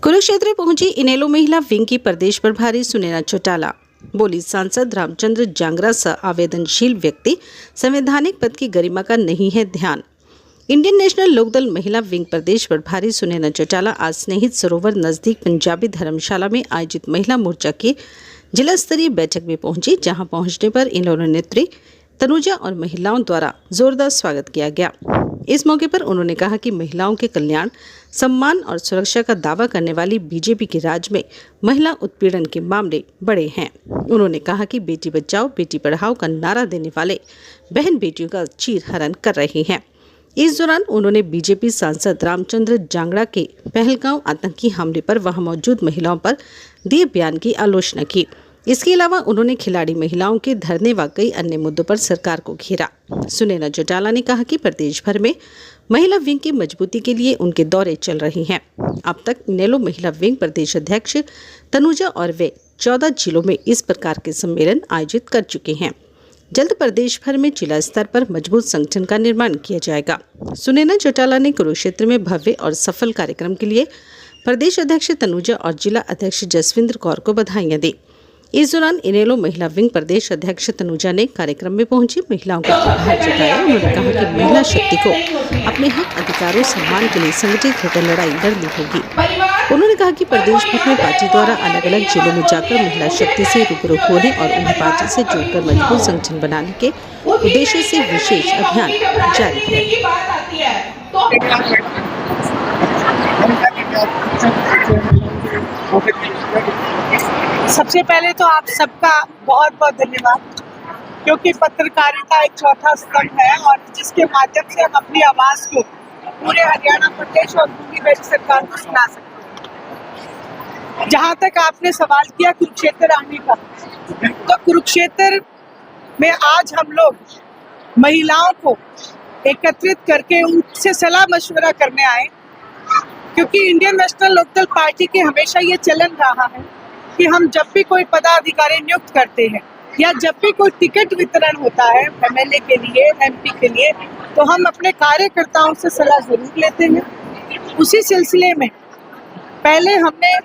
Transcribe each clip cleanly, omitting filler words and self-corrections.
कुरुक्षेत्र पहुंची इनेलो महिला विंग की प्रदेश प्रभारी सुनैना चौटाला। बोली, सांसद रामचंद्र जांगड़ा सा आवेदनशील व्यक्ति संवैधानिक पद की गरिमा का नहीं है ध्यान। इंडियन नेशनल लोकदल महिला विंग प्रदेश प्रभारी सुनैना चौटाला आज स्नेहित सरोवर नजदीक पंजाबी धर्मशाला में आयोजित महिला मोर्चा की जिला स्तरीय बैठक में पहुंची, जहां पहुंचने पर इनेलो नेत्री तनुजा और महिलाओं द्वारा जोरदार स्वागत किया गया। इस मौके पर उन्होंने कहा कि महिलाओं के कल्याण, सम्मान और सुरक्षा का दावा करने वाली बीजेपी के राज में महिला उत्पीड़न के मामले बड़े हैं। उन्होंने कहा कि बेटी बचाओ बेटी पढ़ाओ का नारा देने वाले बहन बेटियों का चीरहरण कर रहे हैं। इस दौरान उन्होंने बीजेपी सांसद रामचंद्र जांगड़ा के पहलगांव आतंकी हमले पर वहां मौजूद महिलाओं पर दिए बयान की आलोचना की। इसके अलावा उन्होंने खिलाड़ी महिलाओं के धरने व कई अन्य मुद्दों पर सरकार को घेरा। सुनैना चौटाला ने कहा कि प्रदेश भर में महिला विंग की मजबूती के लिए उनके दौरे चल रहे हैं। अब तक इनेलो महिला विंग प्रदेश अध्यक्ष तनुजा और वे 14 जिलों में इस प्रकार के सम्मेलन आयोजित कर चुके हैं। जल्द प्रदेश भर में जिला स्तर पर मजबूत संगठन का निर्माण किया जाएगा। सुनैना चौटाला ने कुरुक्षेत्र में भव्य और सफल कार्यक्रम के लिए प्रदेश अध्यक्ष तनुजा और जिला अध्यक्ष जसविंद्र कौर को बधाइयां दी। इस दौरान इनेलो महिला विंग प्रदेश अध्यक्ष तनुजा ने कार्यक्रम में पहुंची महिलाओं का आभार जताया। उन्होंने कहा कि महिला शक्ति को अपने हक, अधिकारों, सम्मान के लिए संगठित होकर लड़ाई लड़नी होगी। उन्होंने कहा कि प्रदेश भर में पार्टी द्वारा अलग अलग जिलों में जाकर महिला शक्ति से रूबरू होने और उन्हें पार्टी से जोड़कर मजबूत संगठन बनाने के उद्देश्य से विशेष अभियान जारी है। सबसे पहले तो आप सबका बहुत बहुत धन्यवाद, क्योंकि पत्रकारिता एक चौथा स्तंभ है और जिसके माध्यम से हम अपनी आवाज को पूरे हरियाणा प्रदेश और पूरी राज्य सरकार को सुना सकते हैं। जहां तक आपने सवाल किया कुरुक्षेत्र आने का, तो कुरुक्षेत्र में आज हम लोग महिलाओं को एकत्रित करके उनसे सलाह मशवरा करने आए, क्योंकि इंडियन नेशनल लोकदल पार्टी के हमेशा ये चलन रहा है कि हम जब भी कोई पदाधिकारी नियुक्त करते हैं या जब भी कोई टिकट वितरण होता है एमएलए के लिए, एमपी के लिए, तो हम अपने कार्यकर्ताओं से सलाह जरूर लेते हैं। उसी सिलसिले में पहले हमने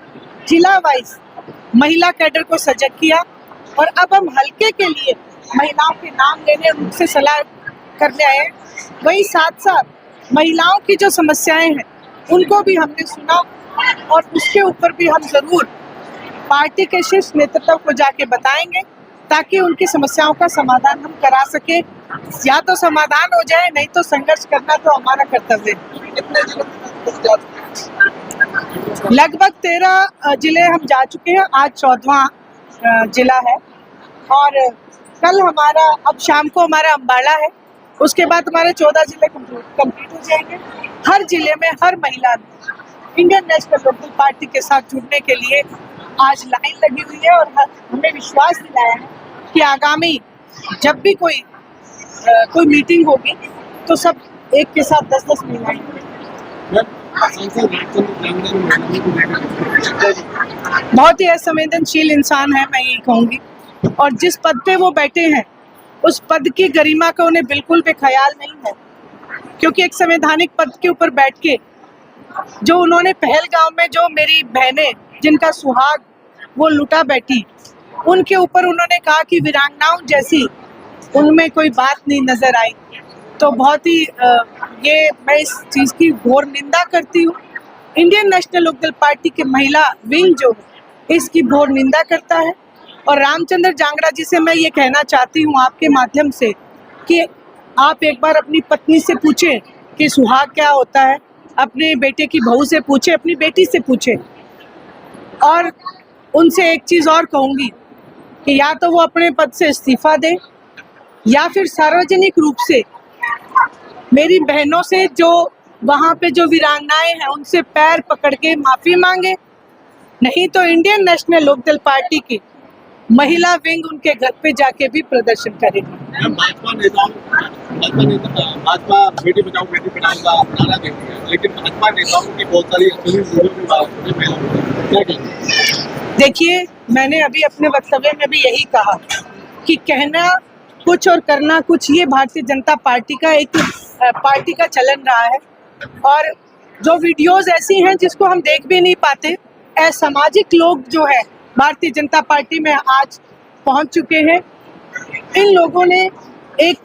जिला वाइज महिला कैडर को सजग किया और अब हम हल्के के लिए महिलाओं के नाम लेने, उनसे सलाह करने आए। वही साथ साथ महिलाओं की जो समस्याएं हैं उनको भी हमने सुना और उसके ऊपर भी हम जरूर पार्टी के शीर्ष नेतृत्व को जाके बताएंगे, ताकि उनकी समस्याओं का समाधान हम करा सके। या तो समाधान हो जाए, नहीं तो संघर्ष करना तो हमारा कर्तव्य है। लगभग 13 जिले हम जा चुके हैं, आज 14वां जिला है और कल हमारा, अब शाम को हमारा अम्बाला है, उसके बाद हमारे 14 जिले कंप्लीट हो जाएंगे। हर जिले में हर महिला इंडियन नेशनल लोकदल पार्टी के साथ जुड़ने के लिए आज लाइन लगी हुई है और हमें विश्वास दिलाया है कि आगामी जब भी कोई मीटिंग होगी तो सब एक के साथ 10-10 महिलाएं। बहुत ही असंवेदनशील इंसान है, मैं यही कहूँगी, और जिस पद पे वो बैठे हैं उस पद की गरिमा का उन्हें बिल्कुल भी ख्याल नहीं है, क्योंकि एक संवैधानिक पद के ऊपर बैठ के जो उन्होंने पहलगांव में जो मेरी बहनें जिनका सुहाग वो लुटा बैठी, उनके ऊपर उन्होंने कहा कि वीरांगनाओं जैसी उनमें कोई बात नहीं नजर आई। तो बहुत ही ये मैं इस चीज़ की घोर निंदा करती हूँ। इंडियन नेशनल लोकदल पार्टी के महिला विंग जो इसकी घोर निंदा करता है और रामचंद्र जांगड़ा जी से मैं ये कहना चाहती हूँ आपके माध्यम से कि आप एक बार अपनी पत्नी से पूछें कि सुहाग क्या होता है, अपने बेटे की बहू से पूछे, अपनी बेटी से पूछे। और उनसे एक चीज़ और कहूँगी कि या तो वो अपने पद से इस्तीफा दे या फिर सार्वजनिक रूप से मेरी बहनों से जो वहाँ पे जो वीरांगनाएं हैं उनसे पैर पकड़ के माफ़ी मांगे, नहीं तो इंडियन नेशनल लोकदल पार्टी की महिला विंग उनके घर पे जाके भी प्रदर्शन करेगी। भाजपा बेटी बचाओ बेटी पढ़ाओ का नारा देती है, लेकिन भाजपा नेताओं की बहुत सारी देखिए, मैंने अभी अपने वक्तव्य में भी यही कहा कि कहना कुछ और करना कुछ, ये भारतीय जनता पार्टी का चलन रहा है। और जो वीडियोस ऐसी हैं जिसको हम देख भी नहीं पाते, असामाजिक लोग जो है भारतीय जनता पार्टी में आज पहुंच चुके हैं। इन लोगों ने एक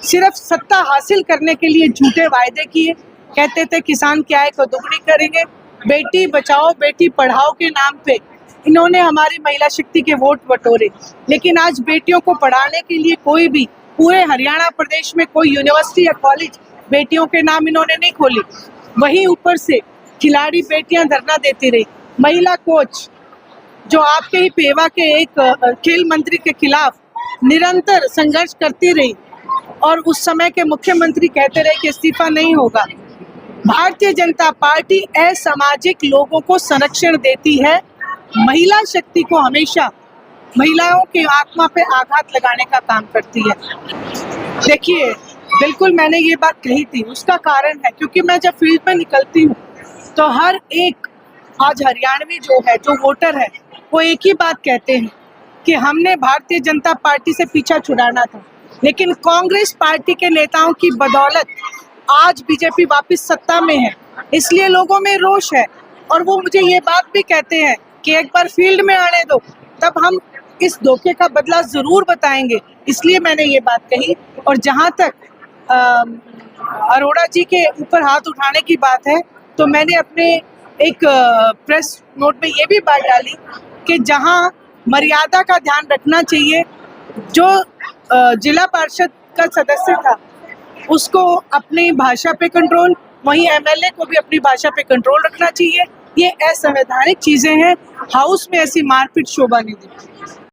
सिर्फ सत्ता हासिल करने के लिए झूठे वायदे किए। कहते थे किसान की आय को दुगनी करेंगे, बेटी बचाओ बेटी पढ़ाओ के नाम पे इन्होंने हमारी महिला शक्ति के वोट बटोरे। लेकिन आज बेटियों को पढ़ाने के लिए कोई भी पूरे हरियाणा प्रदेश में कोई यूनिवर्सिटी या कॉलेज बेटियों के नाम इन्होंने नहीं खोली। वहीं ऊपर से खिलाड़ी बेटियां धरना देती रही। महिला कोच जो आपके ही पेवा के एक खेल मंत्री के खिलाफ निरंतर संघर्ष करती रही और उस समय के मुख्यमंत्री कहते रहे कि इस्तीफा नहीं होगा। भारतीय जनता पार्टी असामाजिक लोगों को संरक्षण देती है, महिला शक्ति को हमेशा महिलाओं की आत्मा पे आघात लगाने का काम करती है। देखिए, बिल्कुल मैंने ये बात कही थी, उसका कारण है क्योंकि मैं जब फील्ड में निकलती हूँ तो हर एक आज हरियाणवी जो है, जो वोटर है, वो एक ही बात कहते हैं कि हमने भारतीय जनता पार्टी से पीछा छुड़ाना था, लेकिन कांग्रेस पार्टी के नेताओं की बदौलत आज बीजेपी वापस सत्ता में है, इसलिए लोगों में रोष है। और वो मुझे ये बात भी कहते हैं कि एक बार फील्ड में आने दो, तब हम इस धोखे का बदला जरूर बताएंगे। इसलिए मैंने ये बात कही। और जहाँ तक अरोड़ा जी के ऊपर हाथ उठाने की बात है, तो मैंने अपने एक प्रेस नोट में ये भी बात डाली कि जहाँ मर्यादा का ध्यान रखना चाहिए, जो जिला पार्षद का सदस्य था उसको अपनी भाषा पे कंट्रोल, वहीं एमएलए को भी अपनी भाषा पे कंट्रोल रखना चाहिए। ये असंवैधानिक चीजें हैं, हाउस में ऐसी मारपीट शोभा नहीं देती।